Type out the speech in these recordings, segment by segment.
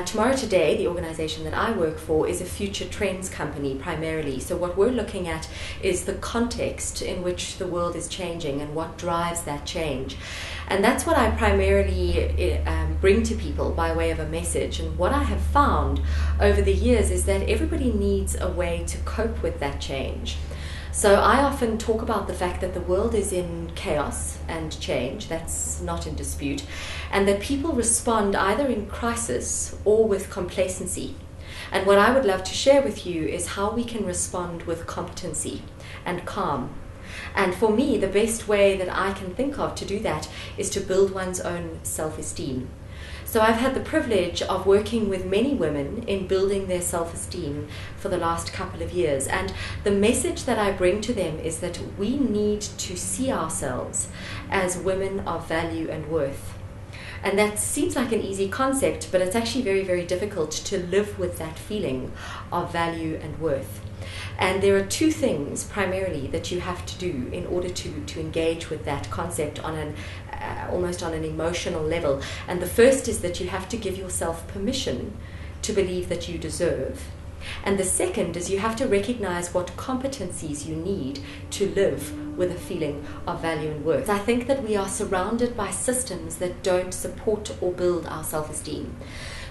Tomorrow Today, the organization that I work for, is a future trends company primarily. So what we're looking at is the context in which the world is changing and what drives that change. And that's what I primarily bring to people by way of a message. And what I have found over the years is that everybody needs a way to cope with that change. So I often talk about the fact that the world is in chaos and change, that's not in dispute, and that people respond either in crisis or with complacency. And what I would love to share with you is how we can respond with competency and calm. And for me, the best way that I can think of to do that is to build one's own self-esteem. So I've had the privilege of working with many women in building their self-esteem for the last couple of years. And the message that I bring to them is that we need to see ourselves as women of value and worth. And that seems like an easy concept, but it's actually very, very difficult to live with that feeling of value and worth. And there are two things primarily that you have to do in order to engage with that concept on an almost on an emotional level. And the first is that you have to give yourself permission to believe that you deserve. And the second is you have to recognize what competencies you need to live with a feeling of value and worth. I think that we are surrounded by systems that don't support or build our self-esteem.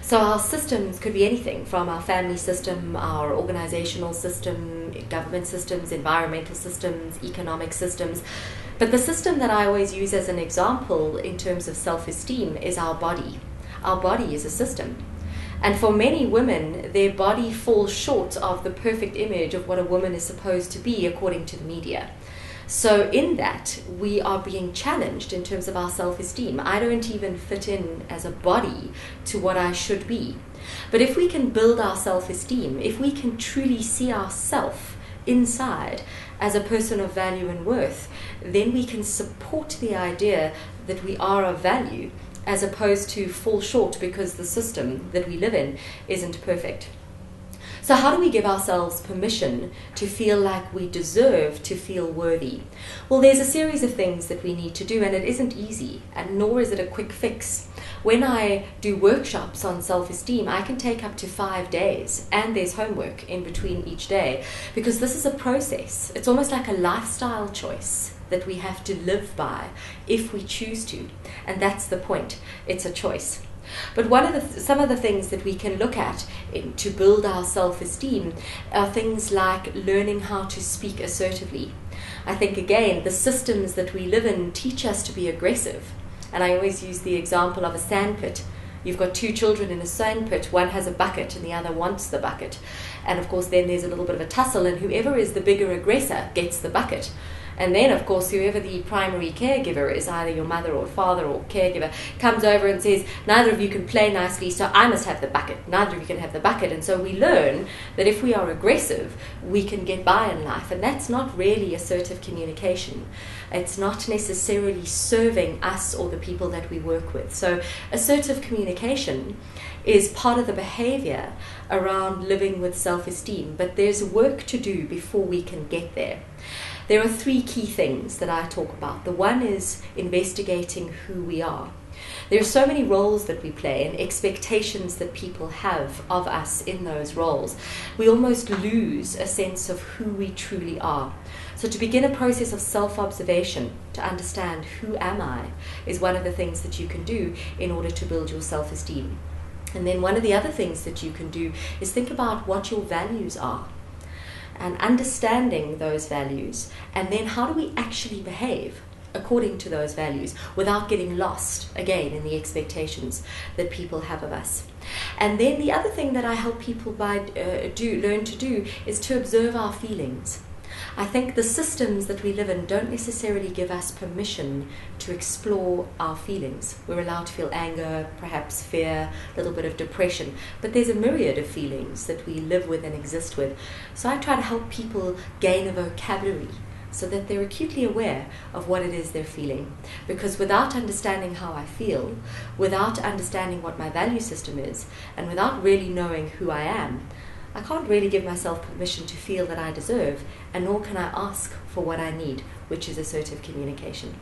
So our systems could be anything from our family system, our organizational system, government systems, environmental systems, economic systems. But the system that I always use as an example in terms of self-esteem is our body. Our body is a system. And for many women, their body falls short of the perfect image of what a woman is supposed to be according to the media. So in that, we are being challenged in terms of our self-esteem. I don't even fit in as a body to what I should be. But if we can build our self-esteem, if we can truly see ourselves inside as a person of value and worth, then we can support the idea that we are of value as opposed to fall short because the system that we live in isn't perfect. So how do we give ourselves permission to feel like we deserve to feel worthy? Well, there's a series of things that we need to do, and it isn't easy, and nor is it a quick fix. When I do workshops on self-esteem, I can take up to 5 days, and there's homework in between each day, because this is a process. It's almost like a lifestyle choice that we have to live by if we choose to, and that's the point. It's a choice. But some of the things that we can look at to build our self-esteem are things like learning how to speak assertively. I think, again, the systems that we live in teach us to be aggressive. And I always use the example of a sandpit. You've got two children in a sandpit. One has a bucket and the other wants the bucket. And, of course, then there's a little bit of a tussle, and whoever is the bigger aggressor gets the bucket. And then, of course, whoever the primary caregiver is, either your mother or father or caregiver, comes over and says, neither of you can play nicely, so I must have the bucket. Neither of you can have the bucket. And so we learn that if we are aggressive, we can get by in life. And that's not really assertive communication. It's not necessarily serving us or the people that we work with. So assertive communication is part of the behavior around living with self-esteem. But there's work to do before we can get there. There are 3 key things that I talk about. The one is investigating who we are. There are so many roles that we play and expectations that people have of us in those roles. We almost lose a sense of who we truly are. So to begin a process of self-observation, to understand who am I, is one of the things that you can do in order to build your self-esteem. And then one of the other things that you can do is think about what your values are, and understanding those values, and then how do we actually behave according to those values without getting lost, again, in the expectations that people have of us. And then the other thing that I help people learn to do is to observe our feelings. I think the systems that we live in don't necessarily give us permission to explore our feelings. We're allowed to feel anger, perhaps fear, a little bit of depression, but there's a myriad of feelings that we live with and exist with. So I try to help people gain a vocabulary so that they're acutely aware of what it is they're feeling. Because without understanding how I feel, without understanding what my value system is, and without really knowing who I am, I can't really give myself permission to feel that I deserve, and nor can I ask for what I need, which is assertive communication.